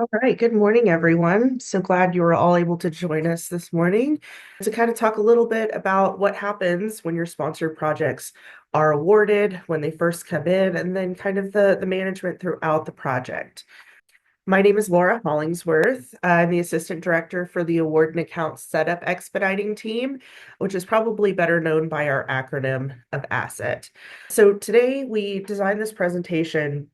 All right, good morning, everyone. So glad you were all able to join us this morning to kind of talk a little bit about what happens when your sponsored projects are awarded, when they first come in, and then kind of the management throughout the project. My name is Laura Hollingsworth. I'm the Assistant Director for the Award and Account Setup Expediting Team, which is probably better known by our acronym of ASSET. So today we designed this presentation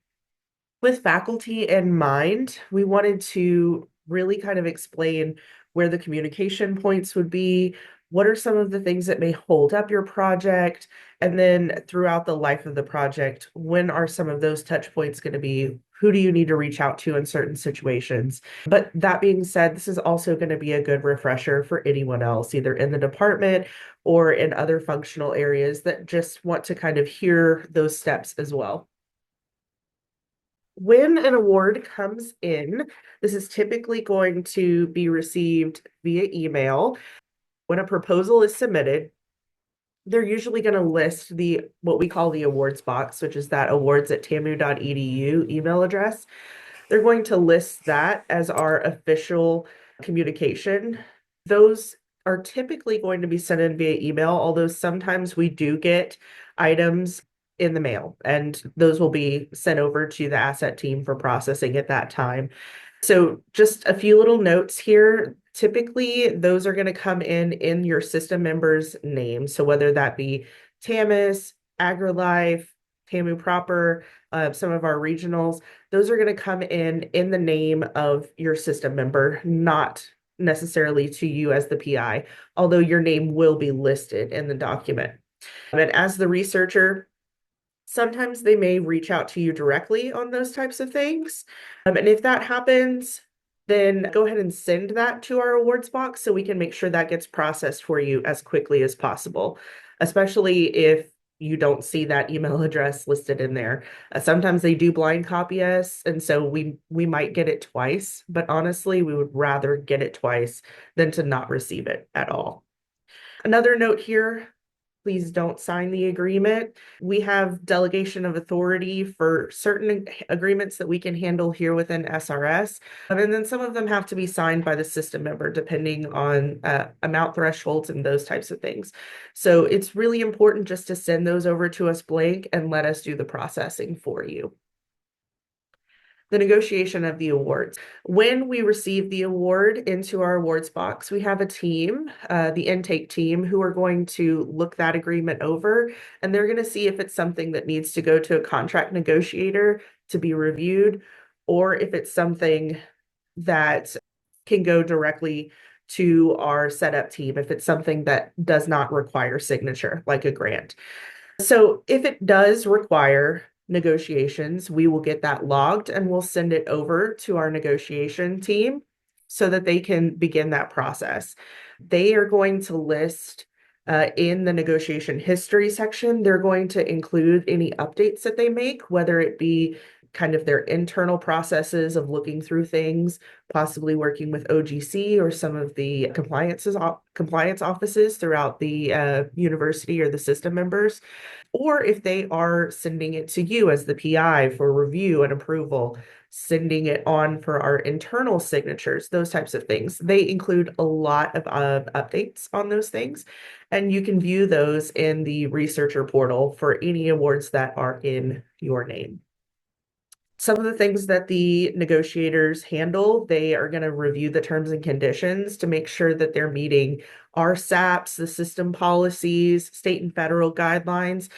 with faculty in mind. We wanted to really kind of explain where the communication points would be, what are some of the things that may hold up your project, and then throughout the life of the project, when are some of those touch points going to be? Who do you need to reach out to in certain situations? But that being said, this is also going to be a good refresher for anyone else, either in the department or in other functional areas that just want to kind of hear those steps as well. When an award comes in, this is typically going to be received via email. When a proposal is submitted, they're usually going to list the what we call the awards box, which is that awards@tamu.edu email address. They're going to list that as our official communication. Those are typically going to be sent in via email, although sometimes we do get items in the mail, and those will be sent over to the asset team for processing at that time. So just a few little notes here. Typically, those are going to come in your system member's name. So whether that be TAMIS, AgriLife, TAMU proper, some of our regionals, those are going to come in the name of your system member, not necessarily to you as the PI, although your name will be listed in the document. But as the researcher, sometimes they may reach out to you directly on those types of things. And if that happens, then go ahead and send that to our awards box so we can make sure that gets processed for you as quickly as possible, especially if you don't see that email address listed in there. Sometimes they do blind copy us, and so we might get it twice, but honestly, we would rather get it twice than to not receive it at all. Another note here, please don't sign the agreement. We have delegation of authority for certain agreements that we can handle here within SRS. And then some of them have to be signed by the system member, depending on amount thresholds and those types of things. So it's really important just to send those over to us blank and let us do the processing for you. The negotiation of the awards. When we receive the award into our awards box, we have a team, the intake team, who are going to look that agreement over, and they're going to see if it's something that needs to go to a contract negotiator to be reviewed, or if it's something that can go directly to our setup team, if it's something that does not require signature, like a grant. So if it does require negotiations, we will get that logged and we'll send it over to our negotiation team so that they can begin that process. They are going to list in the negotiation history section, they're going to include any updates that they make, whether it be kind of their internal processes of looking through things, possibly working with OGC or some of the compliance offices throughout the university or the system members, or if they are sending it to you as the PI for review and approval, sending it on for our internal signatures, those types of things. They include a lot of updates on those things, and you can view those in the researcher portal for any awards that are in your name. Some of the things that the negotiators handle, they are going to review the terms and conditions to make sure that they're meeting our SAPs, the system policies, state and federal guidelines,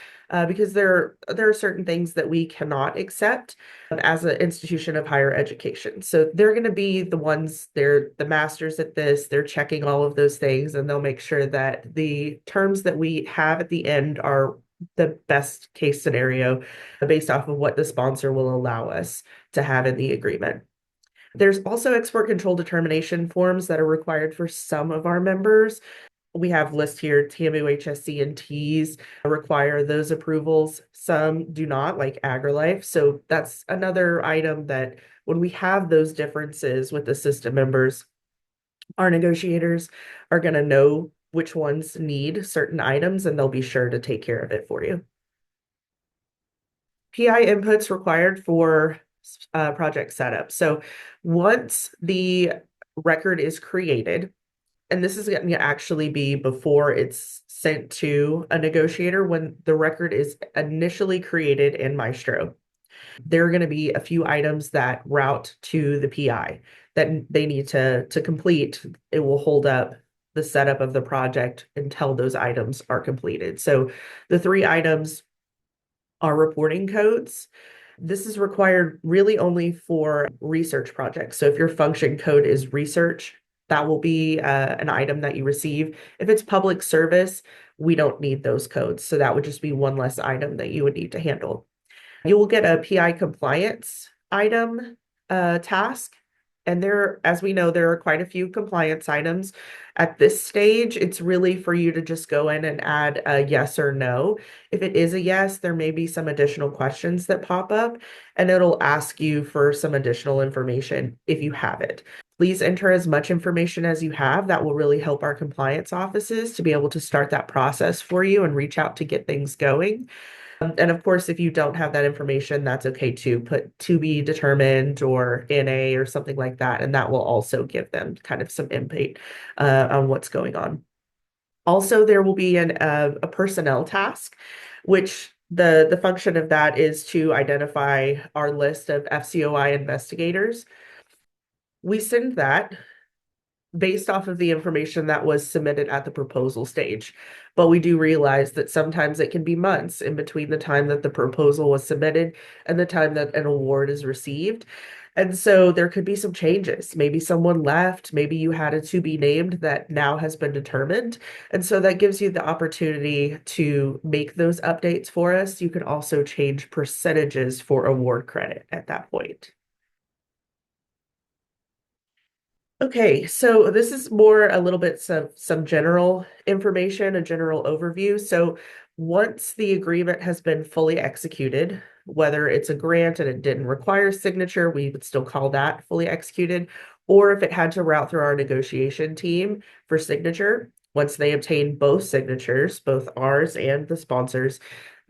because there are certain things that we cannot accept as an institution of higher education. So they're going to be the ones, they're the masters at this, they're checking all of those things, and they'll make sure that the terms that we have at the end are the best case scenario based off of what the sponsor will allow us to have in the agreement. There's also export control determination forms that are required for some of our members. We have list here, TAMU HSC and Ts require those approvals. Some do not, like AgriLife. So that's another item that when we have those differences with the system members, our negotiators are going to know which ones need certain items, and they'll be sure to take care of it for you. PI inputs required for project setup. So once the record is created, and this is going to actually be before it's sent to a negotiator, when the record is initially created in Maestro, there are going to be a few items that route to the PI that they need to complete. It will hold up the setup of the project until those items are completed. So the three items are reporting codes. This is required really only for research projects. So if your function code is research, that will be an item that you receive. If it's public service, we don't need those codes. So that would just be one less item that you would need to handle. You will get a PI compliance item task. And there, as we know, there are quite a few compliance items. At this stage, it's really for you to just go in and add a yes or no. If it is a yes, there may be some additional questions that pop up, and it'll ask you for some additional information if you have it. Please enter as much information as you have. That will really help our compliance offices to be able to start that process for you and reach out to get things going. And of course, if you don't have that information, that's okay too. Put to be determined or NA or something like that, and that will also give them kind of some input on what's going on. Also, there will be a personnel task, which the function of that is to identify our list of FCOI investigators. We send that based off of the information that was submitted at the proposal stage. But we do realize that sometimes it can be months in between the time that the proposal was submitted and the time that an award is received. And so there could be some changes. Maybe someone left, maybe you had a to be named that now has been determined. And so that gives you the opportunity to make those updates for us. You can also change percentages for award credit at that point. Okay, so this is more a little bit some general information, a general overview. So once the agreement has been fully executed, whether it's a grant and it didn't require signature, we would still call that fully executed. Or if it had to route through our negotiation team for signature, once they obtain both signatures, both ours and the sponsors,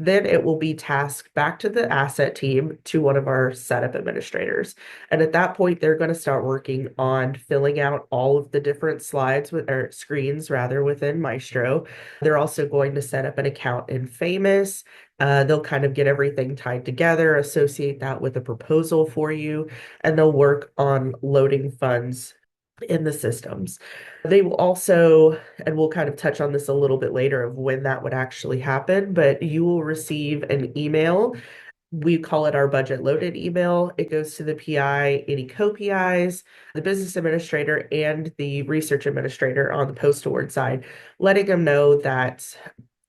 then it will be tasked back to the asset team to one of our setup administrators. And at that point, they're going to start working on filling out all of the different slides with or screens rather within Maestro. They're also going to set up an account in Famous. They'll kind of get everything tied together, associate that with a proposal for you, and they'll work on loading funds in the systems. They will also, and we'll kind of touch on this a little bit later of when that would actually happen, but you will receive an email. We call it our budget loaded email. It goes to the PI, any co-PIs, the business administrator, and the research administrator on the post-award side, letting them know that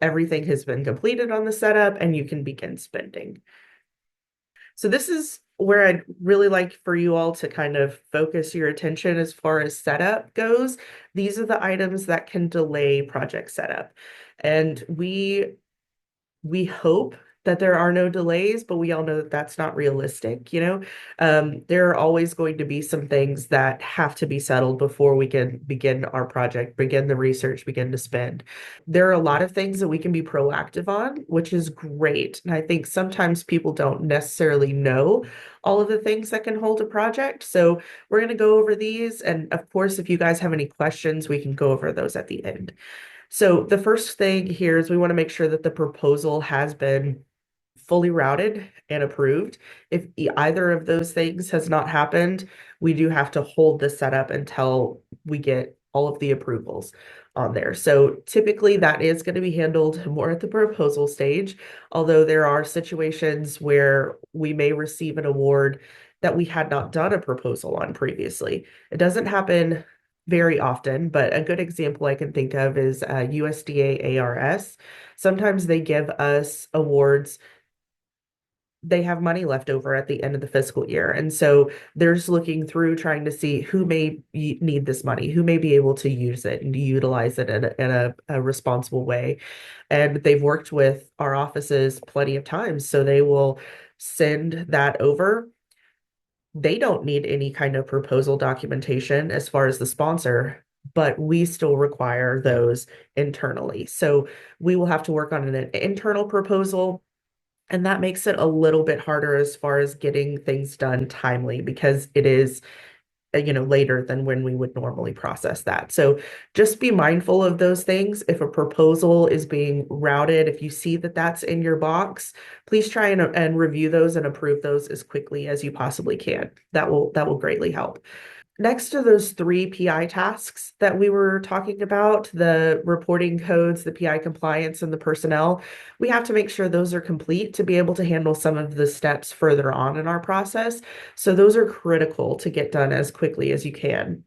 everything has been completed on the setup and you can begin spending. So this is where I'd really like for you all to kind of focus your attention as far as setup goes. These are the items that can delay project setup. And we hope that there are no delays, but we all know that that's not realistic, you know? There are always going to be some things that have to be settled before we can begin our project, begin the research, begin to spend. There are a lot of things that we can be proactive on, which is great. And I think sometimes people don't necessarily know all of the things that can hold a project. So we're going to go over these. And of course, if you guys have any questions, we can go over those at the end. So the first thing here is we want to make sure that the proposal has been fully routed and approved. If either of those things has not happened, we do have to hold this setup until we get all of the approvals on there. So typically that is going to be handled more at the proposal stage, although there are situations where we may receive an award that we had not done a proposal on previously. It doesn't happen very often, but a good example I can think of is USDA ARS. Sometimes they give us awards, they have money left over at the end of the fiscal year. And so they're just looking through trying to see who may need this money, who may be able to use it and utilize it in a responsible way. And they've worked with our offices plenty of times. So they will send that over. They don't need any kind of proposal documentation as far as the sponsor, but we still require those internally. So we will have to work on an internal proposal And that makes it a little bit harder as far as getting things done timely because it is later than when we would normally process that. So just be mindful of those things. If a proposal is being routed, if you see that that's in your box, please try and review those and approve those as quickly as you possibly can. That will greatly help. Next to those three PI tasks that we were talking about, the reporting codes, the PI compliance, and the personnel, we have to make sure those are complete to be able to handle some of the steps further on in our process. So those are critical to get done as quickly as you can.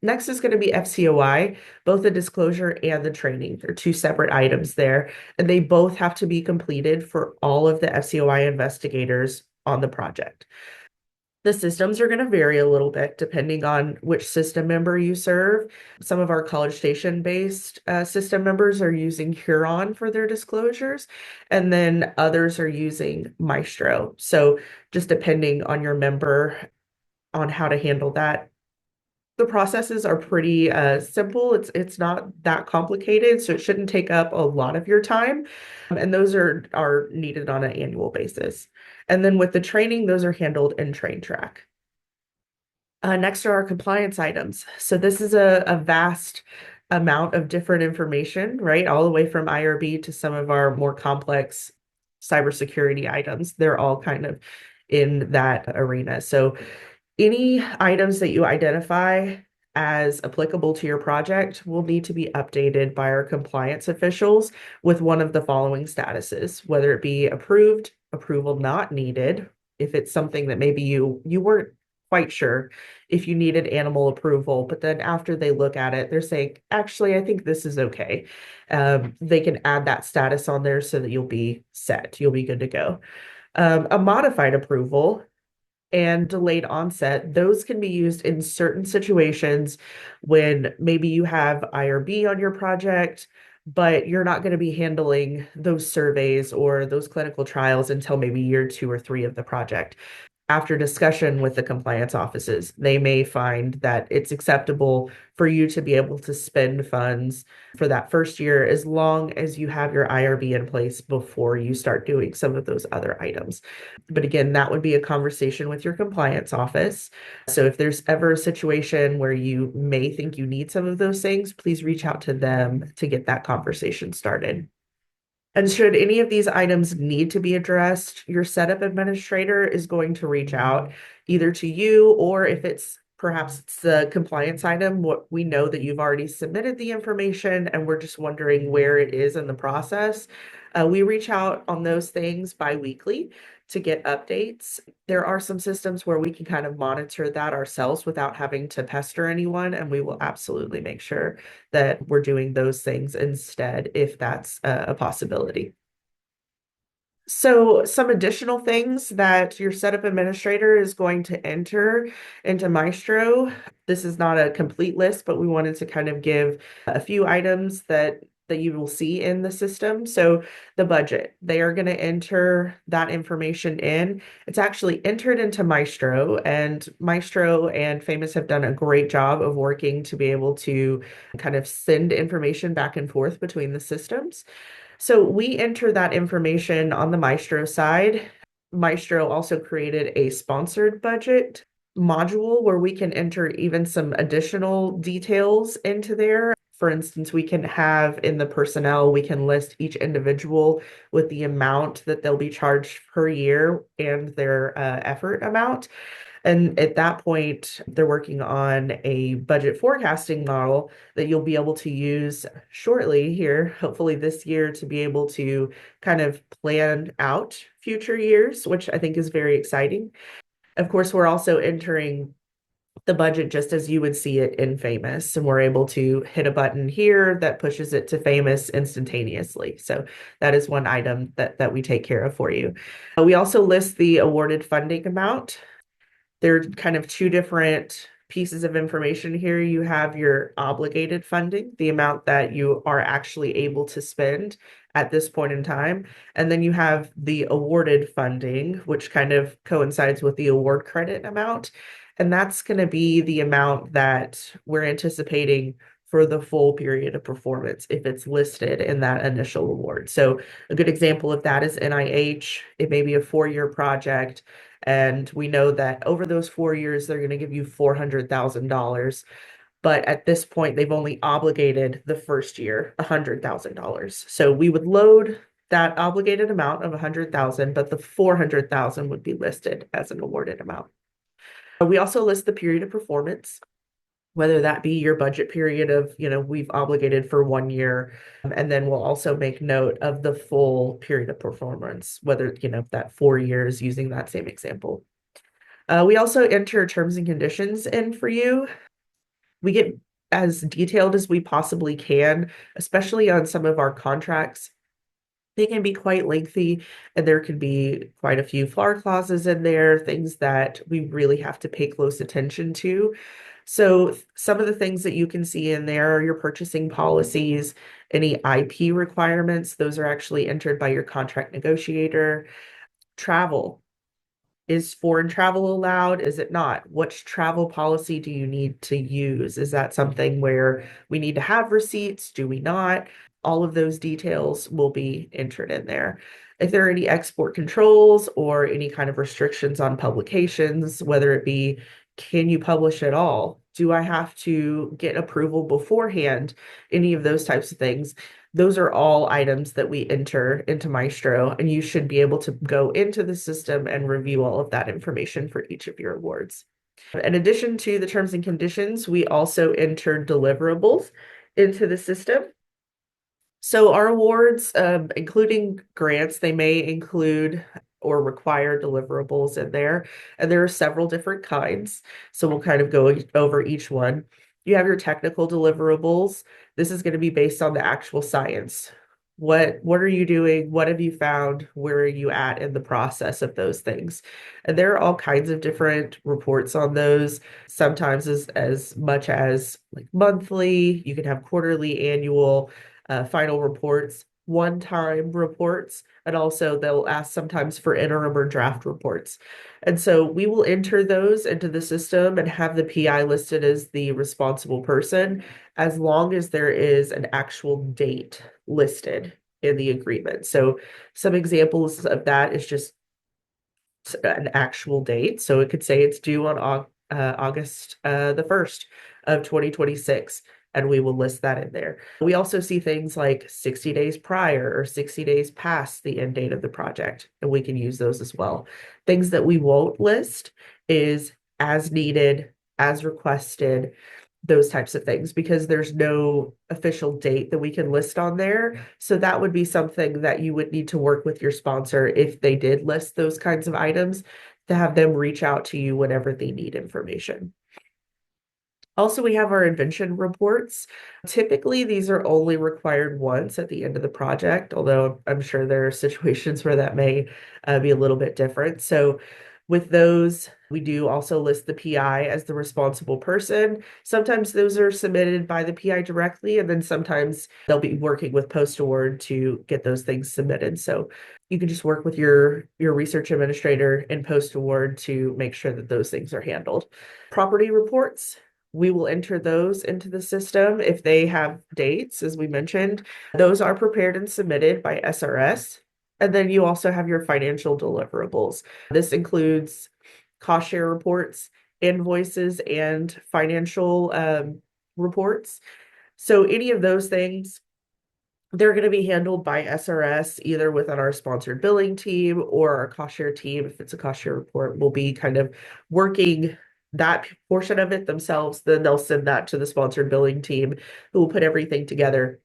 Next is going to be FCOI, both the disclosure and the training. They're two separate items there, and they both have to be completed for all of the FCOI investigators on the project. The systems are going to vary a little bit depending on which system member you serve. Some of our College Station based system members are using Huron for their disclosures, and then others are using Maestro. So just depending on your member on how to handle that. The processes are pretty simple. It's not that complicated, so it shouldn't take up a lot of your time. And those are needed on an annual basis. And then with the training, those are handled in TrainTrack. Next are our compliance items. So this is a vast amount of different information, right? All the way from IRB to some of our more complex cybersecurity items. They're all kind of in that arena. So any items that you identify as applicable to your project will need to be updated by our compliance officials with one of the following statuses, whether it be approved, approval not needed, if it's something that maybe you weren't quite sure if you needed animal approval, but then after they look at it, they're saying, actually, I think this is okay. They can add that status on there so that you'll be set, you'll be good to go. A modified approval and delayed onset, those can be used in certain situations when maybe you have IRB on your project, but you're not going to be handling those surveys or those clinical trials until maybe year 2 or 3 of the project. After discussion with the compliance offices, they may find that it's acceptable for you to be able to spend funds for that first year as long as you have your IRB in place before you start doing some of those other items. But again, that would be a conversation with your compliance office. So if there's ever a situation where you may think you need some of those things, please reach out to them to get that conversation started. And should any of these items need to be addressed, your setup administrator is going to reach out either to you, or if it's perhaps it's the compliance item, what we know that you've already submitted the information and we're just wondering where it is in the process. We reach out on those things bi-weekly to get updates. There are some systems where we can kind of monitor that ourselves without having to pester anyone, and we will absolutely make sure that we're doing those things instead if that's a possibility. So some additional things that your setup administrator is going to enter into Maestro. This is not a complete list, but we wanted to kind of give a few items that you will see in the system. So the budget, they are going to enter that information in. It's actually entered into Maestro, and Maestro and Famous have done a great job of working to be able to kind of send information back and forth between the systems. So we enter that information on the Maestro side. Maestro also created a sponsored budget module where we can enter even some additional details into there. For instance, we can have in the personnel, we can list each individual with the amount that they'll be charged per year and their effort amount. And at that point, they're working on a budget forecasting model that you'll be able to use shortly here, hopefully this year, to be able to kind of plan out future years, which I think is very exciting. Of course, we're also entering the budget just as you would see it in Famous, and we're able to hit a button here that pushes it to Famous instantaneously. So that is one item that we take care of for you. We also list the awarded funding amount. There are kind of two different pieces of information here. You have your obligated funding, the amount that you are actually able to spend at this point in time. And then you have the awarded funding, which kind of coincides with the award credit amount. And that's going to be the amount that we're anticipating for the full period of performance if it's listed in that initial award. So a good example of that is NIH. It may be a 4-year project, and we know that over those 4 years, they're going to give you $400,000. But at this point, they've only obligated the first year $100,000. So we would load that obligated amount of 100,000, but the 400,000 would be listed as an awarded amount. We also list the period of performance, whether that be your budget period of, we've obligated for 1 year. And then we'll also make note of the full period of performance, whether, that 4 years using that same example. We also enter terms and conditions in for you. We get as detailed as we possibly can, especially on some of our contracts. They can be quite lengthy, and there can be quite a few FLAR clauses in there, things that we really have to pay close attention to. So some of the things that you can see in there are your purchasing policies, any IP requirements, those are actually entered by your contract negotiator. Travel. Is foreign travel allowed? Is it not? Which travel policy do you need to use? Is that something where we need to have receipts? Do we not? All of those details will be entered in there. If there are any export controls or any kind of restrictions on publications, whether it be, can you publish at all? Do I have to get approval beforehand? Any of those types of things. Those are all items that we enter into Maestro, and you should be able to go into the system and review all of that information for each of your awards. In addition to the terms and conditions, we also enter deliverables into the system. So our awards, including grants, they may include or require deliverables in there, and there are several different kinds. So we'll kind of go over each one. You have your technical deliverables. This is going to be based on the actual science. What are you doing? What have you found? Where are you at in the process of those things? And there are all kinds of different reports on those, sometimes as much as like monthly. You can have quarterly, annual, final reports, one-time reports, and also they'll ask sometimes for interim or draft reports. And so we will enter those into the system and have the PI listed as the responsible person as long as there is an actual date listed in the agreement. So some examples of that is just an actual date. So it could say it's due on August the 1st of 2026, and we will list that in there. We also see things like 60 days prior or 60 days past the end date of the project, and we can use those as well. Things that we won't list is as needed, as requested, those types of things, because there's no official date that we can list on there. So that would be something that you would need to work with your sponsor if they did list those kinds of items, to have them reach out to you whenever they need information. Also, we have our invention reports. Typically, these are only required once at the end of the project, although I'm sure there are situations where that may be a little bit different. So with those, we do also list the PI as the responsible person. Sometimes those are submitted by the PI directly, and then sometimes they'll be working with post-award to get those things submitted. So you can just work with your research administrator in post-award to make sure that those things are handled. Property reports. We will enter those into the system if they have dates, as we mentioned. Those are prepared and submitted by SRS. And then you also have your financial deliverables. This includes cost share reports, invoices, and financial reports. So any of those things, they're going to be handled by SRS, either within our sponsored billing team or our cost share team. If it's a cost share report, we'll be kind of working that portion of it themselves. Then they'll send that to the sponsored billing team, who will put everything together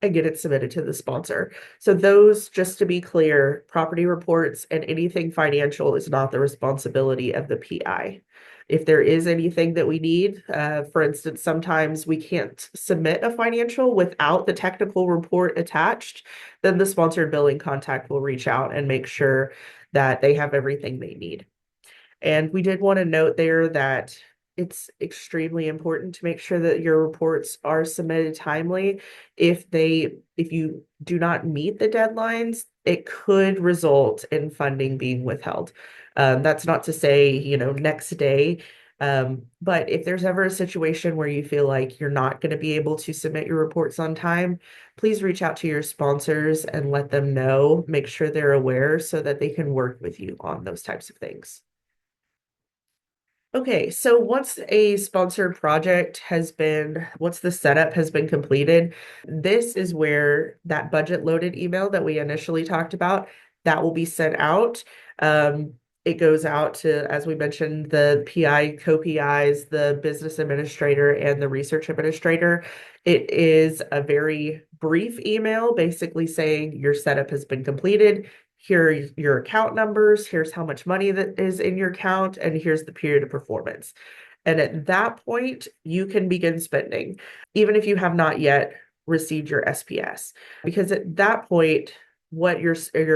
and get it submitted to the sponsor. So those, just to be clear, property reports and anything financial is not the responsibility of the PI. If there is anything that we need, for instance, sometimes we can't submit a financial without the technical report attached, then the sponsored billing contact will reach out and make sure that they have everything they need. And we did want to note there that it's extremely important to make sure that your reports are submitted timely. If you do not meet the deadlines, it could result in funding being withheld. That's not to say, next day But if there's ever a situation where you feel like you're not going to be able to submit your reports on time, please reach out to your sponsors and let them know, make sure they're aware so that they can work with you on those types of things. Okay, so once a sponsored project once the setup has been completed, this is where that budget loaded email that we initially talked about, that will be sent out. It goes out to, as we mentioned, the PI, co-PIs, the business administrator, and the research administrator. It is a very brief email, basically saying your setup has been completed. Here are your account numbers, here's how much money that is in your account, and here's the period of performance. And at that point, you can begin spending, even if you have not yet received your SPS. Because at that point, what your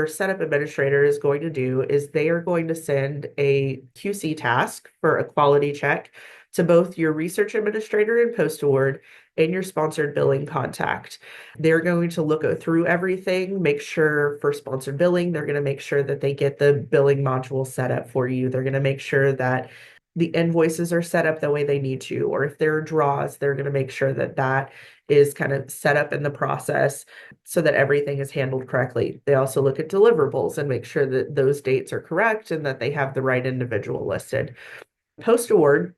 setup administrator is going to do is they are going to send a QC task for a quality check to both your research administrator in post award and your sponsored billing contact. They're going to look through everything, make sure for sponsored billing, they're going to make sure that they get the billing module set up for you. They're going to make sure that the invoices are set up the way they need to, or if there are draws, they're going to make sure that that is kind of set up in the process so that everything is handled correctly. They also look at deliverables and make sure that those dates are correct and that they have the right individual listed. Post award,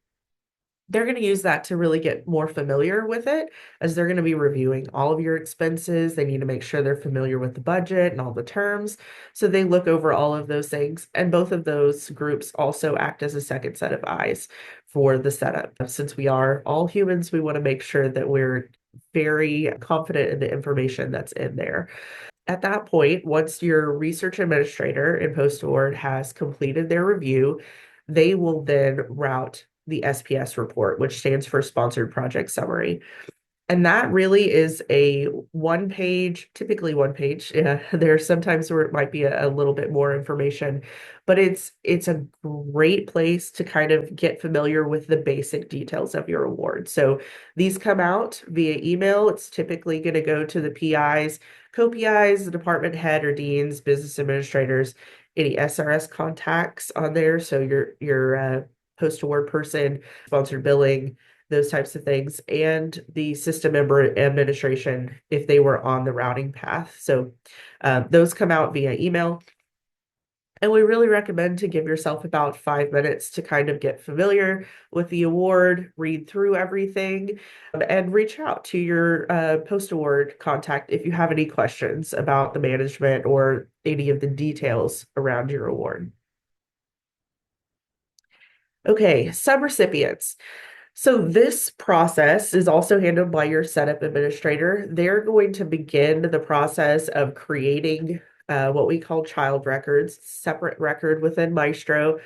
they're going to use that to really get more familiar with it as they're going to be reviewing all of your expenses. They need to make sure they're familiar with the budget and all the terms. So they look over all of those things. And both of those groups also act as a second set of eyes for the setup. Since we are all humans, we want to make sure that we're very confident in the information that's in there. At that point, once your research administrator in post award has completed their review, they will then route the SPS report, which stands for Sponsored Project Summary. And that really is a one page, typically one page. Yeah, there are sometimes where it might be a little bit more information, but it's a great place to kind of get familiar with the basic details of your award. So these come out via email. It's typically going to go to the PIs, co-PIs, the department head or deans, business administrators, any SRS contacts on there. So your post-award person, sponsored billing, those types of things, and the system member administration if they were on the routing path. So those come out via email. And we really recommend to give yourself about 5 minutes to kind of get familiar with the award, read through everything, and reach out to your post-award contact if you have any questions about the management or any of the details around your award. Okay, subrecipients. So this process is also handled by your setup administrator. They're going to begin the process of creating what we call child records, separate record within Maestro,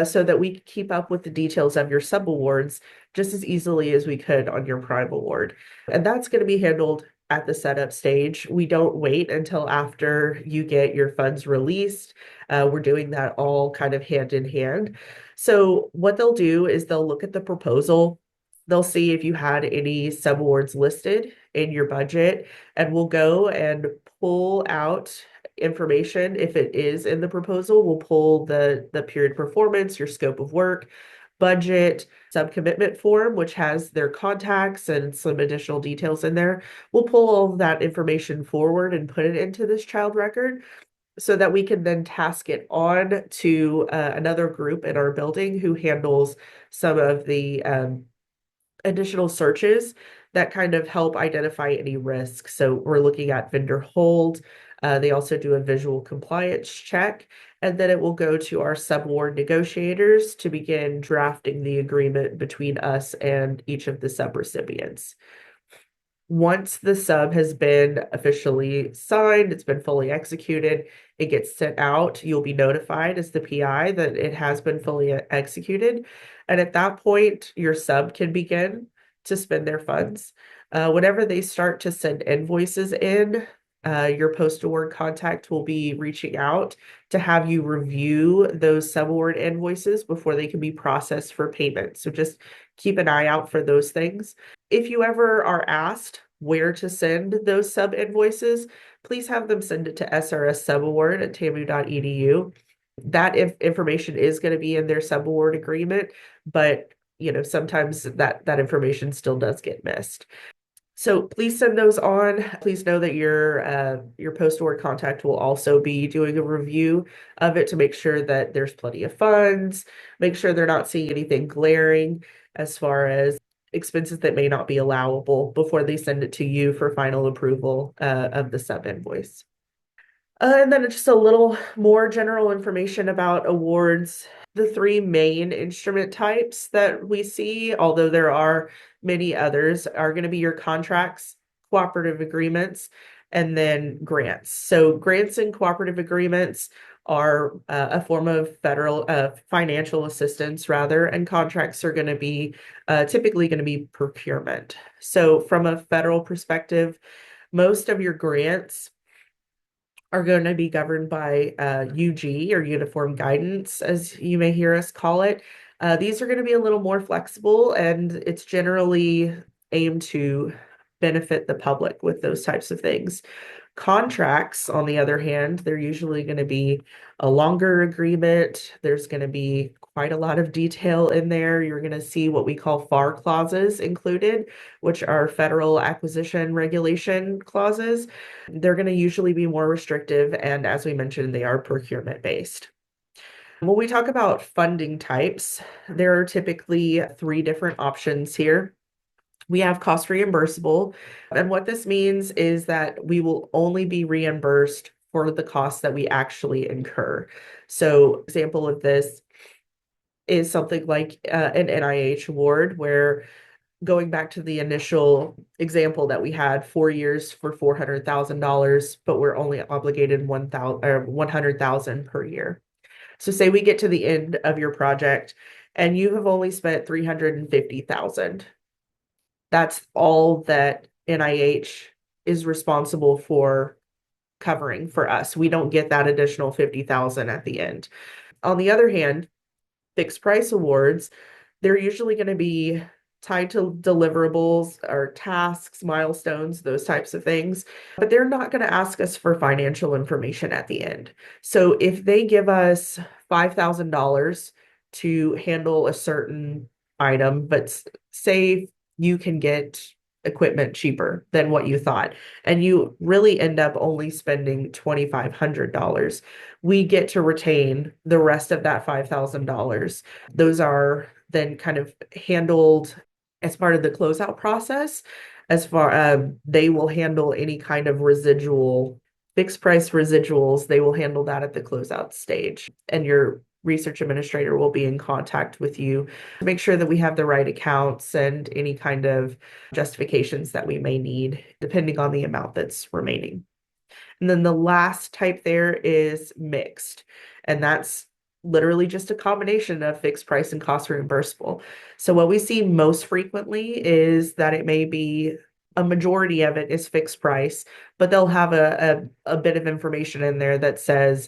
so that we keep up with the details of your subawards just as easily as we could on your prime award. And that's going to be handled at the setup stage. We don't wait until after you get your funds released. We're doing that all kind of hand in hand. So what they'll do is they'll look at the proposal. They'll see if you had any subawards listed in your budget, and we'll go and pull out information. If it is in the proposal, we'll pull the period performance, your scope of work, budget, subcommitment form, which has their contacts and some additional details in there. We'll pull all of that information forward and put it into this child record so that we can then task it on to another group in our building who handles some of the additional searches that kind of help identify any risks. So we're looking at vendor hold. They also do a visual compliance check, and then it will go to our subaward negotiators to begin drafting the agreement between us and each of the subrecipients. Once the sub has been officially signed, it's been fully executed, it gets sent out. You'll be notified as the PI that it has been fully executed. And at that point, your sub can begin to spend their funds. Whenever they start to send invoices in, your post-award contact will be reaching out to have you review those subaward invoices before they can be processed for payment. So just keep an eye out for those things. If you ever are asked where to send those sub invoices, please have them send it to SRS subaward at tamu.edu. That information is going to be in their subaward agreement, but sometimes that information still does get missed. So please send those on. Please know that your post-award contact will also be doing a review of it to make sure that there's plenty of funds, make sure they're not seeing anything glaring as far as expenses that may not be allowable before they send it to you for final approval of the sub invoice. And then just a little more general information about awards. The three main instrument types that we see, although there are many others, are going to be your contracts, cooperative agreements, and then grants. So grants and cooperative agreements are a form of federal financial assistance rather, and contracts are going to be typically going to be procurement. So from a federal perspective, most of your grants are going to be governed by UG or Uniform Guidance, as you may hear us call it. These are going to be a little more flexible, and it's generally aimed to benefit the public with those types of things. Contracts, on the other hand, they're usually going to be a longer agreement. There's going to be quite a lot of detail in there. You're going to see what we call FAR clauses included, which are Federal Acquisition Regulation clauses. They're going to usually be more restrictive, and as we mentioned, they are procurement based. When we talk about funding types, there are typically three different options here. We have cost reimbursable. And what this means is that we will only be reimbursed for the costs that we actually incur. So, example of this is something like an NIH award, where going back to the initial example that we had, 4 years for $400,000, but we're only obligated 100,000 per year. So say we get to the end of your project and you have only spent 350,000. That's all that NIH is responsible for covering for us. We don't get that additional 50,000 at the end. On the other hand, fixed price awards, they're usually going to be tied to deliverables or tasks, milestones, those types of things, but they're not going to ask us for financial information at the end. So if they give us $5,000 to handle a certain item, but say you can get equipment cheaper than what you thought, and you really end up only spending $2,500, we get to retain the rest of that $5,000. Those are then kind of handled as part of the closeout process. As far they will handle any kind of residual, fixed price residuals, they will handle that at the closeout stage. And your research administrator will be in contact with you to make sure that we have the right accounts and any kind of justifications that we may need, depending on the amount that's remaining. And then the last type there is mixed, and that's literally just a combination of fixed price and cost reimbursable. So what we see most frequently is that it may be a majority of it is fixed price, but they'll have a bit of information in there that says,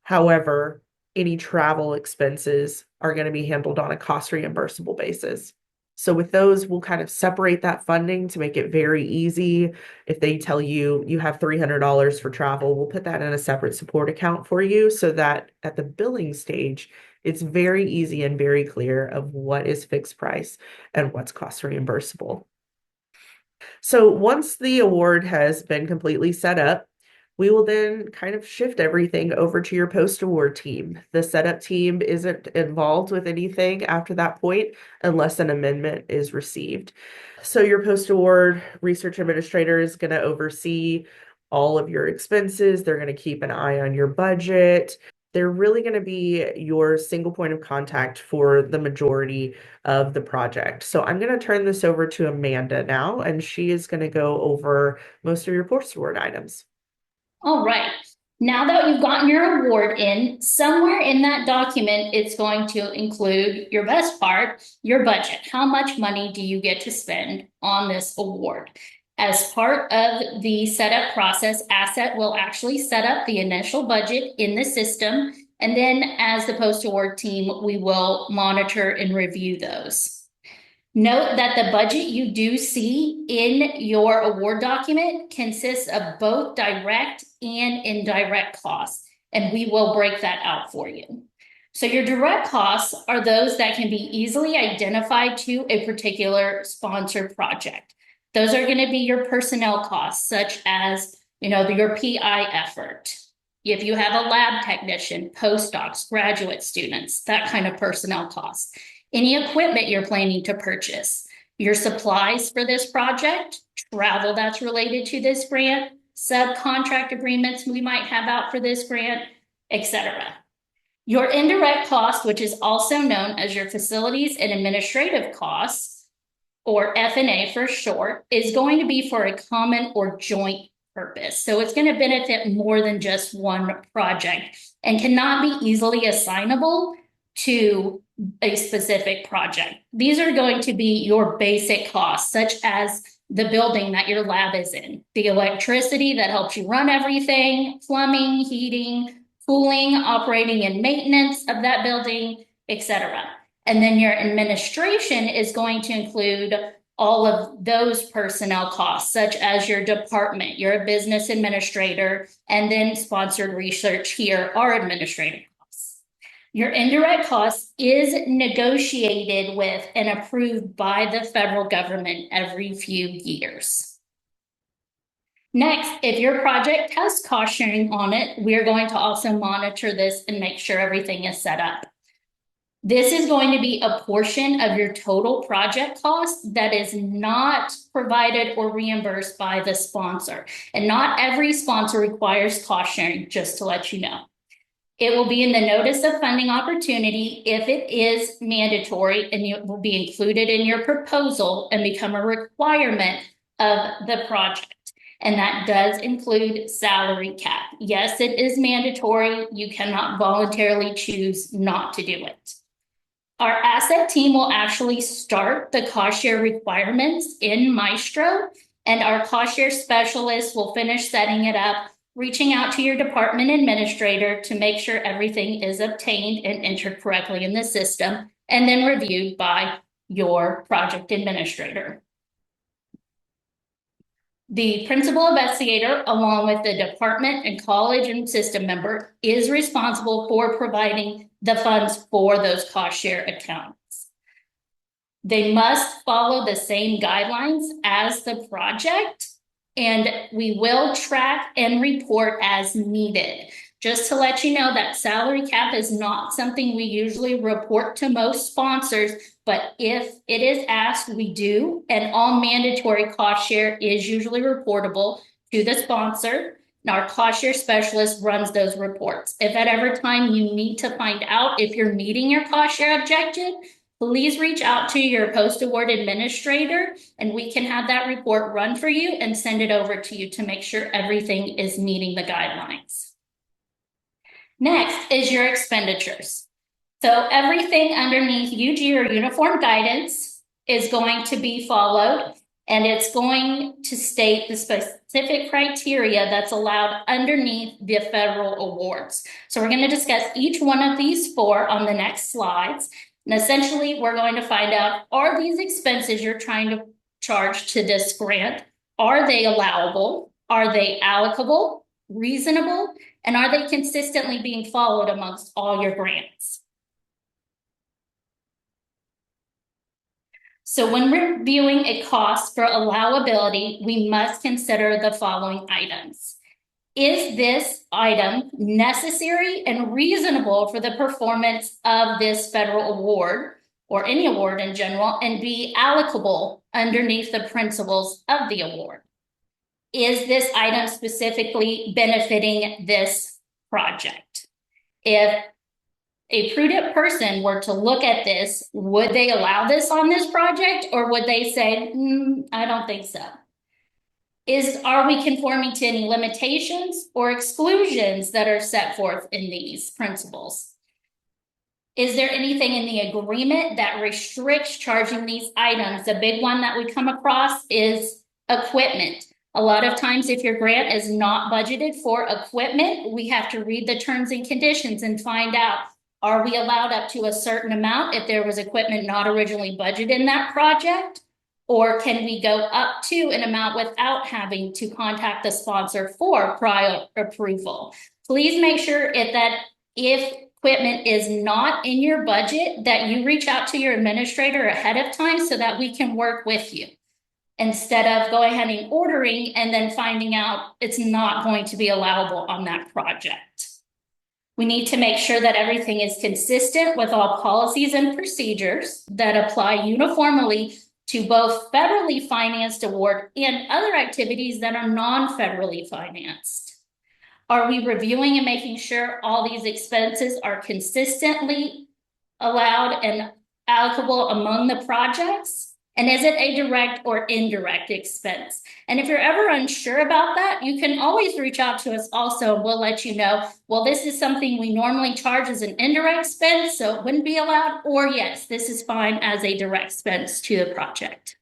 however, any travel expenses are going to be handled on a cost reimbursable basis. So with those, we'll kind of separate that funding to make it very easy. If they tell you you have $300 for travel, we'll put that in a separate support account for you so that at the billing stage, it's very easy and very clear of what is fixed price and what's cost reimbursable. So once the award has been completely set up, we will then kind of shift everything over to your post-award team. The setup team isn't involved with anything after that point unless an amendment is received. So your post-award research administrator is going to oversee all of your expenses. They're going to keep an eye on your budget. They're really going to be your single point of contact for the majority of the project. So I'm going to turn this over to Amanda now, and she is going to go over most of your post-award items. All right. Now that you've gotten your award in, somewhere in that document, it's going to include your best part, your budget. How much money do you get to spend on this award? As part of the setup process, Asset will actually set up the initial budget in the system. And then as the post-award team, we will monitor and review those. Note that the budget you do see in your award document consists of both direct and indirect costs. and we will break that out for you. So your direct costs are those that can be easily identified to a particular sponsored project. Those are going to be your personnel costs, such as, your PI effort. If you have a lab technician, postdocs, graduate students, that kind of personnel costs. Any equipment you're planning to purchase, your supplies for this project, travel that's related to this grant, subcontract agreements we might have out for this grant, etc. Your indirect cost, which is also known as your facilities and administrative costs, or F&A for short, is going to be for a common or joint purpose. So it's going to benefit more than just one project and cannot be easily assignable to a specific project. These are going to be your basic costs, such as the building that your lab is in, the electricity that helps you run everything, plumbing, heating, cooling, operating and maintenance of that building, etc. And then your administration is going to include all of those personnel costs, such as your department, you're a business administrator, and then sponsored research here are administrative costs. Your indirect cost is negotiated with and approved by the federal government every few years. Next, if your project has cost sharing on it, we're going to also monitor this and make sure everything is set up. This is going to be a portion of your total project cost that is not provided or reimbursed by the sponsor. And not every sponsor requires cost sharing, just to let you know. It will be in the notice of funding opportunity if it is mandatory, and it will be included in your proposal and become a requirement of the project. And that does include salary cap. Yes, it is mandatory. You cannot voluntarily choose not to do it. Our asset team will actually start the cost share requirements in Maestro, and our cost share specialist will finish setting it up, reaching out to your department administrator to make sure everything is obtained and entered correctly in the system, and then reviewed by your project administrator. The principal investigator, along with the department and college and system member, is responsible for providing the funds for those cost share accounts. They must follow the same guidelines as the project, and we will track and report as needed. Just to let you know that salary cap is not something we usually report to most sponsors, but if it is asked, we do, and all mandatory cost share is usually reportable to the sponsor. And our cost share specialist runs those reports. If at every time you need to find out if you're meeting your cost share objective, please reach out to your post-award administrator, and we can have that report run for you and send it over to you to make sure everything is meeting the guidelines. Next is your expenditures. So everything underneath UG or uniform guidance is going to be followed, and it's going to state the specific criteria that's allowed underneath the federal awards. So we're going to discuss each one of these four on the next slides. And essentially, we're going to find out, are these expenses you're trying to charge to this grant, are they allowable? Are they allocable, reasonable, and are they consistently being followed amongst all your grants? So when reviewing a cost for allowability, we must consider the following items. Is this item necessary and reasonable for the performance of this federal award or any award in general, and be allocable underneath the principles of the award? Is this item specifically benefiting this project? If a prudent person were to look at this, would they allow this on this project, or would they say, I don't think so? Are we conforming to any limitations or exclusions that are set forth in these principles? Is there anything in the agreement that restricts charging these items? The big one that we come across is equipment. A lot of times, if your grant is not budgeted for equipment, we have to read the terms and conditions and find out, are we allowed up to a certain amount if there was equipment not originally budgeted in that project? Or can we go up to an amount without having to contact the sponsor for prior approval? Please make sure if equipment is not in your budget, that you reach out to your administrator ahead of time so that we can work with you, instead of going ahead and ordering and then finding out it's not going to be allowable on that project. We need to make sure that everything is consistent with all policies and procedures that apply uniformly to both federally financed award and other activities that are non-federally financed. Are we reviewing and making sure all these expenses are consistently allowed and allocable among the projects? And is it a direct or indirect expense? And if you're ever unsure about that, you can always reach out to us also. We'll let you know, well, this is something we normally charge as an indirect expense, so it wouldn't be allowed, or yes, this is fine as a direct expense to the project.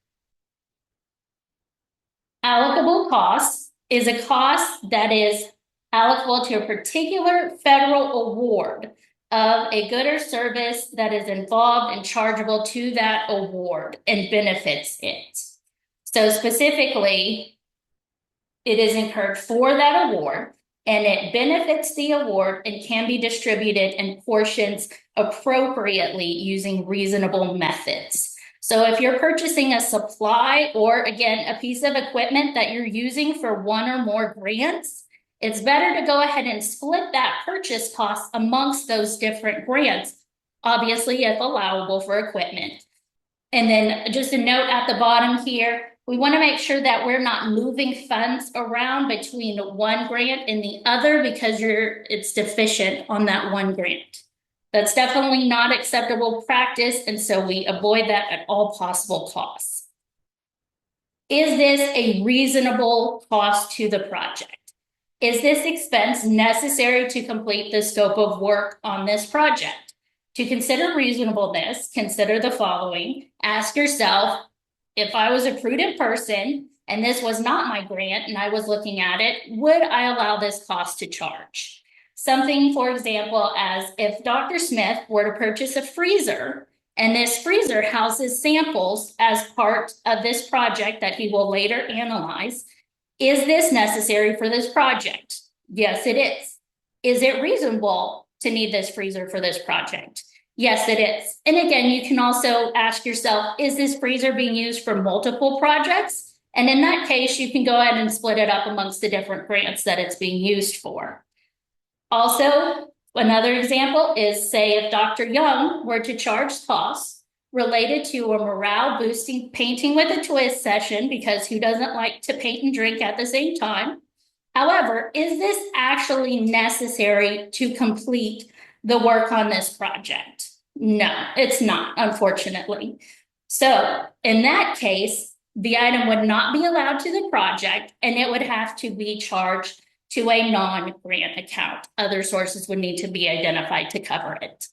Allocable cost is a cost that is allocable to a particular federal award of a good or service that is involved and chargeable to that award and benefits it. So specifically, it is incurred for that award and it benefits the award and can be distributed in portions appropriately using reasonable methods. So if you're purchasing a supply or again, a piece of equipment that you're using for one or more grants, it's better to go ahead and split that purchase cost amongst those different grants, obviously if allowable for equipment. And then just a note at the bottom here, we want to make sure that we're not moving funds around between one grant and the other because it's deficient on that one grant. That's definitely not acceptable practice, and so we avoid that at all possible costs. Is this a reasonable cost to the project? Is this expense necessary to complete the scope of work on this project? To consider reasonableness, consider the following. Ask yourself, if I was a prudent person and this was not my grant and I was looking at it, would I allow this cost to charge? Something, for example, as if Dr. Smith were to purchase a freezer and this freezer houses samples as part of this project that he will later analyze. Is this necessary for this project? Yes, it is. Is it reasonable to need this freezer for this project? Yes, it is. And again, you can also ask yourself, is this freezer being used for multiple projects? And in that case, you can go ahead and split it up amongst the different grants that it's being used for. Also, another example is, say, if Dr. Young were to charge costs related to a morale boosting painting with a twist session, because who doesn't like to paint and drink at the same time? However, is this actually necessary to complete the work on this project? No, it's not, unfortunately. So in that case, the item would not be allowed to the project and it would have to be charged to a non-grant account. Other sources would need to be identified to cover it.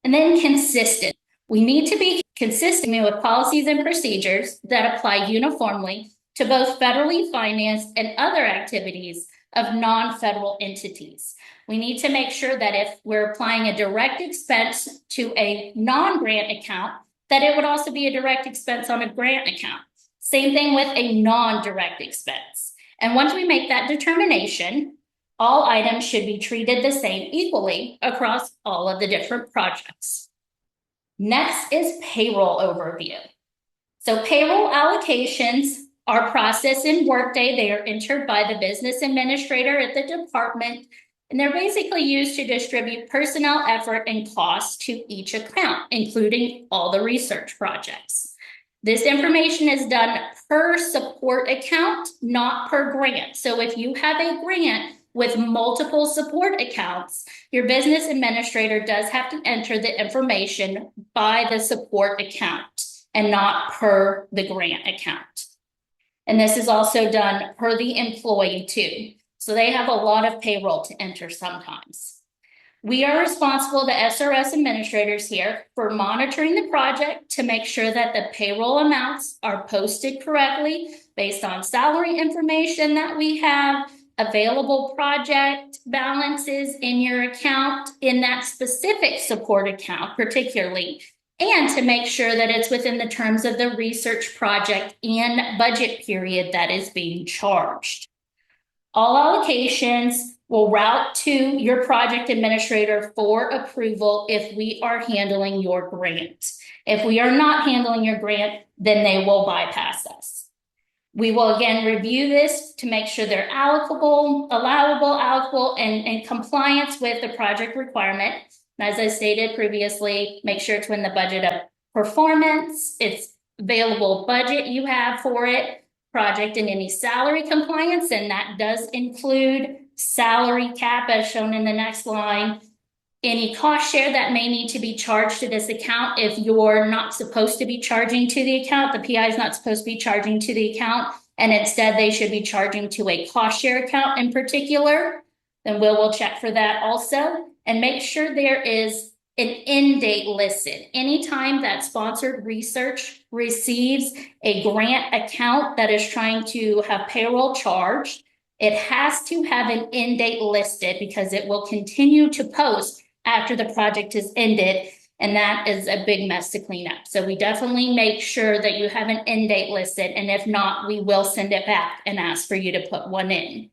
And then consistent. We need to be consistent with policies and procedures that apply uniformly to both federally financed and other activities of non-federal entities. We need to make sure that if we're applying a direct expense to a non-grant account, that it would also be a direct expense on a grant account. Same thing with a non-direct expense. And once we make that determination, all items should be treated the same equally across all of the different projects. Next is payroll overview. So payroll allocations are processed in Workday. They are entered by the business administrator at the department, and they're basically used to distribute personnel effort and costs to each account, including all the research projects. This information is done per support account, not per grant. So if you have a grant with multiple support accounts, your business administrator does have to enter the information by the support account and not per the grant account. And this is also done per the employee too. So they have a lot of payroll to enter sometimes. We are responsible, the SRS administrators here, for monitoring the project to make sure that the payroll amounts are posted correctly based on salary information that we have, available project balances in your account, in that specific support account particularly, and to make sure that it's within the terms of the research project and budget period that is being charged. All allocations will route to your project administrator for approval if we are handling your grant. If we are not handling your grant, then they will bypass us. We will again review this to make sure they're allowable, and in compliance with the project requirement. As I stated previously, make sure it's within the budget of performance, it's available budget you have for it, project and any salary compliance, and that does include salary cap as shown in the next line. Any cost share that may need to be charged to this account if you're not supposed to be charging to the account, the PI is not supposed to be charging to the account, and instead they should be charging to a cost share account in particular, then we'll check for that also. And make sure there is an end date listed. Anytime that sponsored research receives a grant account that is trying to have payroll charged, it has to have an end date listed because it will continue to post after the project is ended. And that is a big mess to clean up. So we definitely make sure that you have an end date listed. And if not, we will send it back and ask for you to put one in.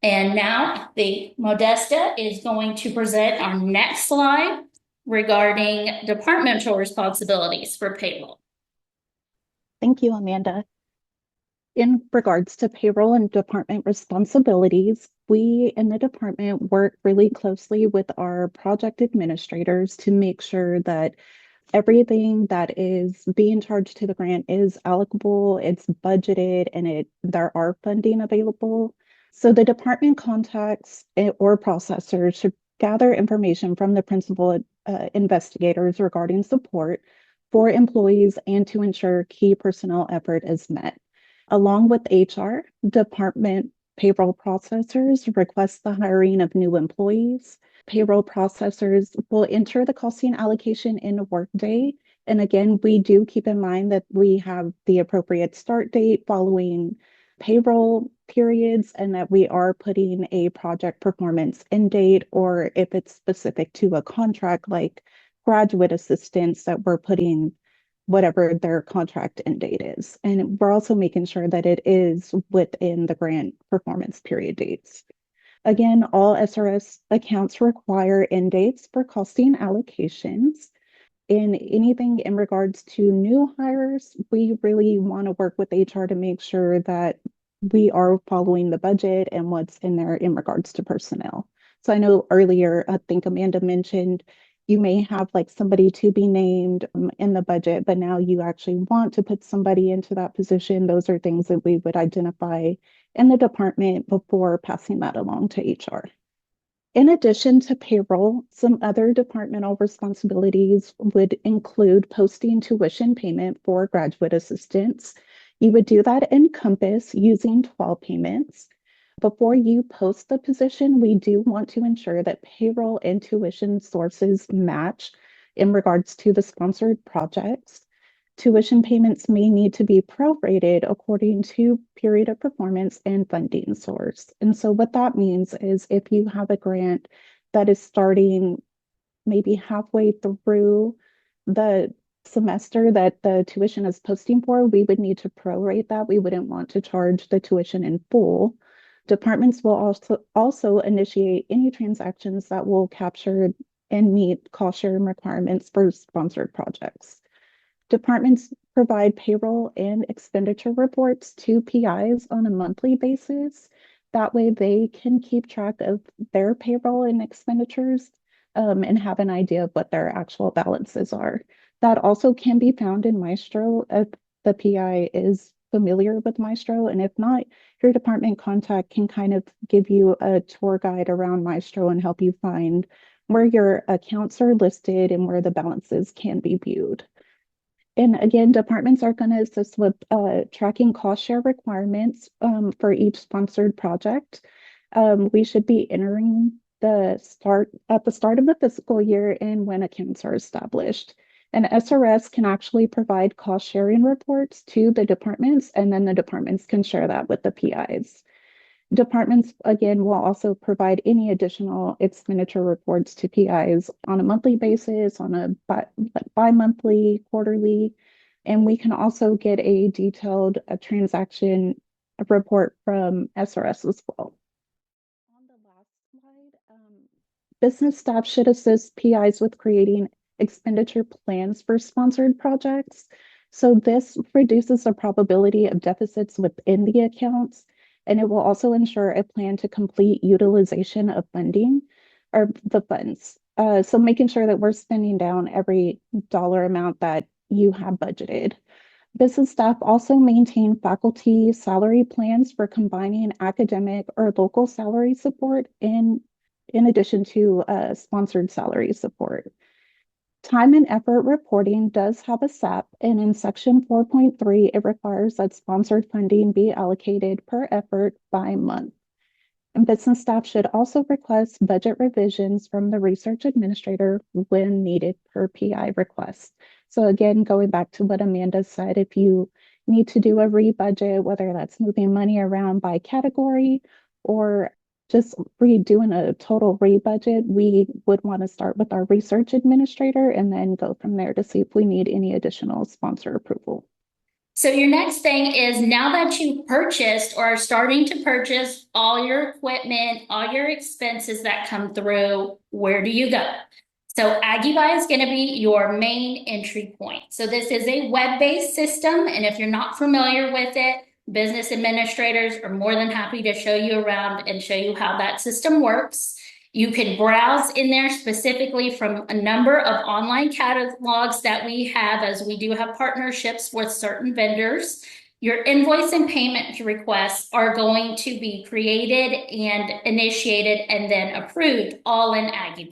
And now the Modesta is going to present our next slide regarding departmental responsibilities for payroll. Thank you, Amanda. In regards to payroll and department responsibilities, we in the department work really closely with our project administrators to make sure that everything that is being charged to the grant is allocable, it's budgeted, and there are funding available. So the department contacts or processors should gather information from the principal investigators regarding support for employees and to ensure key personnel effort is met. Along with HR, department payroll processors request the hiring of new employees. Payroll processors will enter the costing allocation in Workday. And again, we do keep in mind that we have the appropriate start date following payroll periods and that we are putting a project performance end date, or if it's specific to a contract like graduate assistants, that we're putting whatever their contract end date is. And we're also making sure that it is within the grant performance period dates. Again, all SRS accounts require end dates for costing allocations. In anything in regards to new hires, we really want to work with HR to make sure that we are following the budget and what's in there in regards to personnel. So I know earlier, I think Amanda mentioned you may have like somebody to be named in the budget, but now you actually want to put somebody into that position. Those are things that we would identify in the department before passing that along to HR. In addition to payroll, some other departmental responsibilities would include posting tuition payment for graduate assistants. You would do that in Compass using 12 payments. Before you post the position, we do want to ensure that payroll and tuition sources match in regards to the sponsored projects. Tuition payments may need to be prorated according to period of performance and funding source. And so what that means is if you have a grant that is starting maybe halfway through the semester that the tuition is posting for, we would need to prorate that. We wouldn't want to charge the tuition in full. Departments will also initiate any transactions that will capture and meet cost sharing requirements for sponsored projects. Departments provide payroll and expenditure reports to PIs on a monthly basis. That way they can keep track of their payroll and expenditures and have an idea of what their actual balances are. That also can be found in Maestro if the PI is familiar with Maestro. And if not, your department contact can kind of give you a tour guide around Maestro and help you find where your accounts are listed and where the balances can be viewed. And again, departments are going to assist with tracking cost share requirements for each sponsored project. We should be entering at the start of the fiscal year and when accounts are established. And SRS can actually provide cost sharing reports to the departments, and then the departments can share that with the PIs. Departments, again, will also provide any additional expenditure reports to PIs on a monthly basis, on a bi-monthly, quarterly, and we can also get a detailed transaction report from SRS as well. On the last slide, business staff should assist PIs with creating expenditure plans for sponsored projects. So this reduces the probability of deficits within the accounts, and it will also ensure a plan to complete utilization of funding or the funds. So making sure that we're spending down every dollar amount that you have budgeted. Business staff also maintain faculty salary plans for combining academic or local salary support in addition to sponsored salary support. Time and effort reporting does have a SAP, and in section 4.3, it requires that sponsored funding be allocated per effort by month. And business staff should also request budget revisions from the research administrator when needed per PI request. So again, going back to what Amanda said, if you need to do a rebudget, whether that's moving money around by category or just redoing a total rebudget, we would want to start with our research administrator and then go from there to see if we need any additional sponsor approval. So your next thing is, now that you purchased or are starting to purchase all your equipment, all your expenses that come through, where do you go? So AggieBuy is going to be your main entry point. So this is a web-based system, and if you're not familiar with it, business administrators are more than happy to show you around and show you how that system works. You can browse in there specifically from a number of online catalogs that we have, as we do have partnerships with certain vendors. Your invoice and payment requests are going to be created and initiated and then approved all in AggieBuy.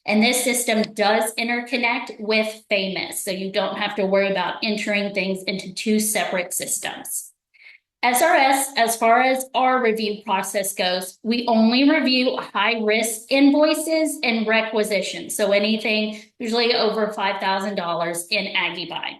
And this system does interconnect with Famous, so you don't have to worry about entering things into two separate systems. SRS, as far as our review process goes, we only review high-risk invoices and requisitions, so anything usually over $5,000 in AggieBuy.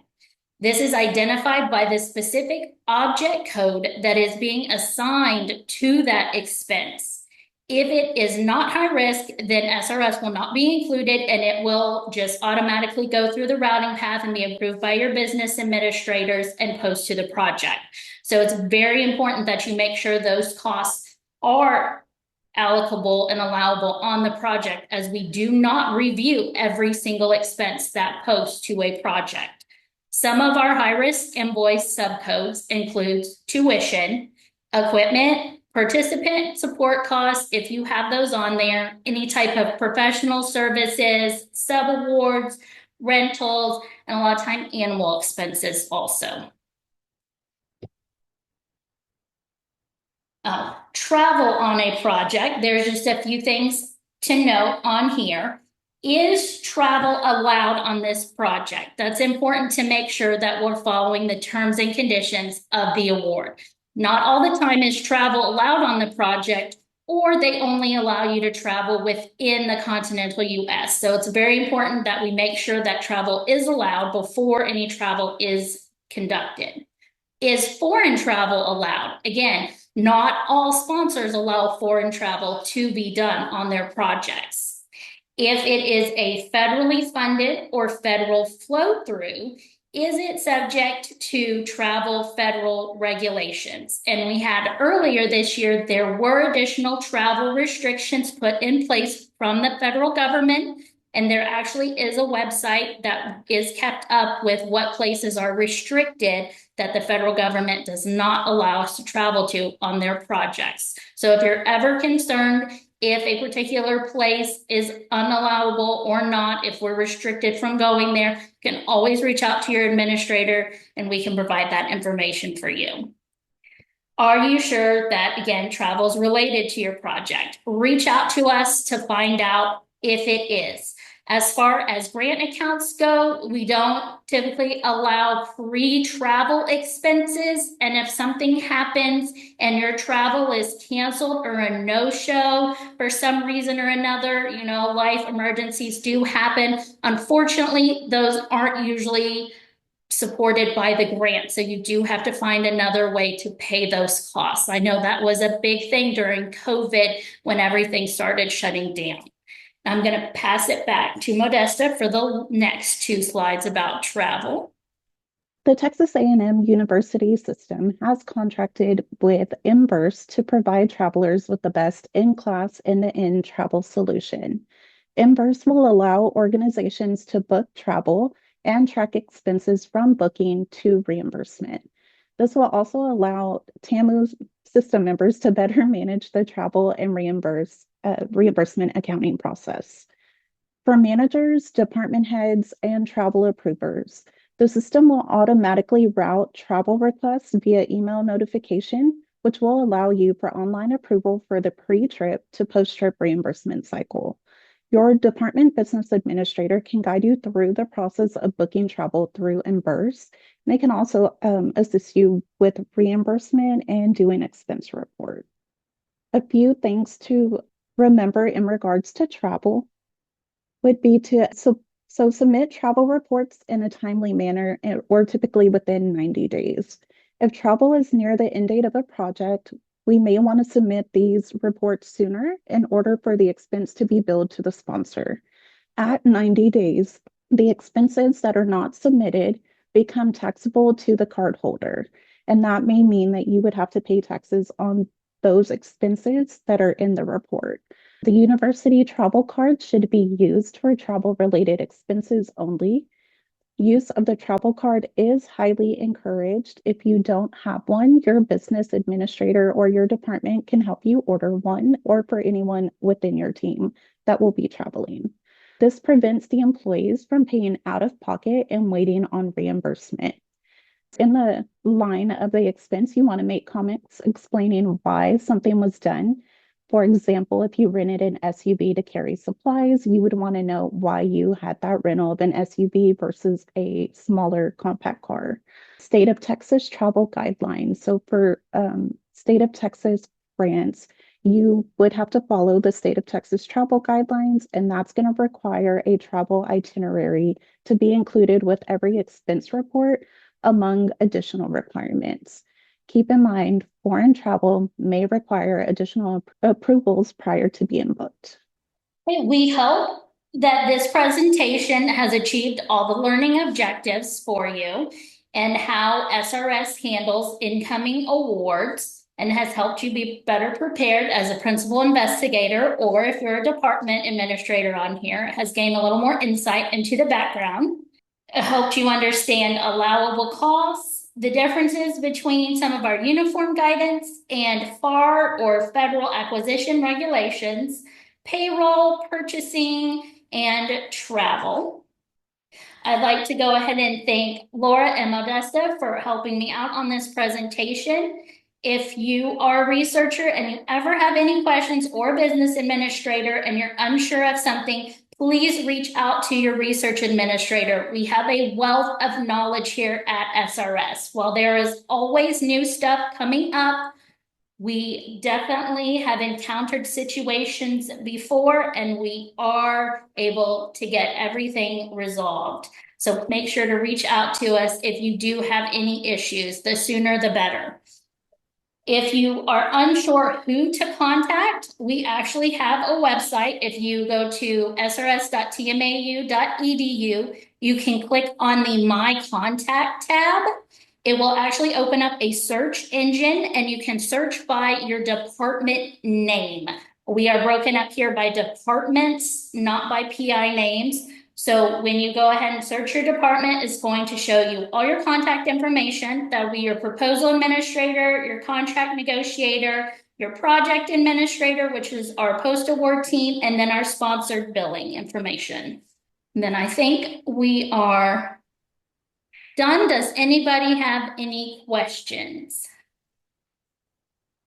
This is identified by the specific object code that is being assigned to that expense. If it is not high risk, then SRS will not be included, and it will just automatically go through the routing path and be approved by your business administrators and post to the project. So it's very important that you make sure those costs are allocable and allowable on the project, as we do not review every single expense that posts to a project. Some of our high-risk invoice subcodes includes tuition, equipment, participant support costs, if you have those on there, any type of professional services, sub-awards, rentals, and a lot of time animal expenses also. Travel on a project, there's just a few things to note on here. Is travel allowed on this project? That's important to make sure that we're following the terms and conditions of the award. Not all the time is travel allowed on the project, or they only allow you to travel within the continental US. So it's very important that we make sure that travel is allowed before any travel is conducted. Is foreign travel allowed? Again, not all sponsors allow foreign travel to be done on their projects. If it is a federally funded or federal flow through, is it subject to travel federal regulations? And we had earlier this year, there were additional travel restrictions put in place from the federal government. And there actually is a website that is kept up with what places are restricted that the federal government does not allow us to travel to on their projects. So if you're ever concerned if a particular place is unallowable or not, if we're restricted from going there, you can always reach out to your administrator and we can provide that information for you. Are you sure that, again, travel is related to your project? Reach out to us to find out if it is. As far as grant accounts go, we don't typically allow pre-travel expenses. And if something happens and your travel is canceled or a no-show for some reason or another, you know, life emergencies do happen. Unfortunately, those aren't usually supported by the grant. So you do have to find another way to pay those costs. I know that was a big thing during COVID when everything started shutting down. I'm going to pass it back to Modesta for the next 2 slides about travel. The Texas A&M University System has contracted with Emburse to provide travelers with the best in-class end-to-end travel solution. Emburse will allow organizations to book travel and track expenses from booking to reimbursement. This will also allow TAMU system members to better manage the travel and reimbursement accounting process. For managers, department heads, and travel approvers, the system will automatically route travel requests via email notification, which will allow you for online approval for the pre-trip to post-trip reimbursement cycle. Your department business administrator can guide you through the process of booking travel through Emburse. They can also assist you with reimbursement and doing expense report. A few things to remember in regards to travel would be to submit travel reports in a timely manner or typically within 90 days. If travel is near the end date of a project, we may want to submit these reports sooner in order for the expense to be billed to the sponsor. At 90 days, the expenses that are not submitted become taxable to the cardholder, and that may mean that you would have to pay taxes on those expenses that are in the report. The university travel card should be used for travel-related expenses only. Use of the travel card is highly encouraged. If you don't have one, your business administrator or your department can help you order one, or for anyone within your team that will be traveling. This prevents the employees from paying out of pocket and waiting on reimbursement. In the line of the expense, you want to make comments explaining why something was done. For example, if you rented an SUV to carry supplies, you would want to know why you had that rental of an SUV versus a smaller compact car. State of Texas travel guidelines. So for state of Texas grants, you would have to follow the state of Texas travel guidelines, and that's going to require a travel itinerary to be included with every expense report, among additional requirements. Keep in mind, foreign travel may require additional approvals prior to being booked. We hope that this presentation has achieved all the learning objectives for you and how SRS handles incoming awards, and has helped you be better prepared as a principal investigator, or if you're a department administrator on here, has gained a little more insight into the background. I hope you understand allowable costs, the differences between some of our uniform guidance and FAR or federal acquisition regulations, payroll, purchasing, and travel. I'd like to go ahead and thank Laura and Modesta for helping me out on this presentation. If you are a researcher and you ever have any questions, or business administrator and you're unsure of something, please reach out to your research administrator. We have a wealth of knowledge here at SRS. While there is always new stuff coming up, we definitely have encountered situations before, and we are able to get everything resolved. So make sure to reach out to us if you do have any issues. The sooner the better. If you are unsure who to contact, we actually have a website. If you go to srs.tmau.edu, you can click on the My Contact tab. It will actually open up a search engine, and you can search by your department name. We are broken up here by departments, not by PI names. So when you go ahead and search your department, it's going to show you all your contact information. That'll be your proposal administrator, your contract negotiator, your project administrator, which is our post-award team, and then our sponsored billing information. And then I think we are done. Does anybody have any questions?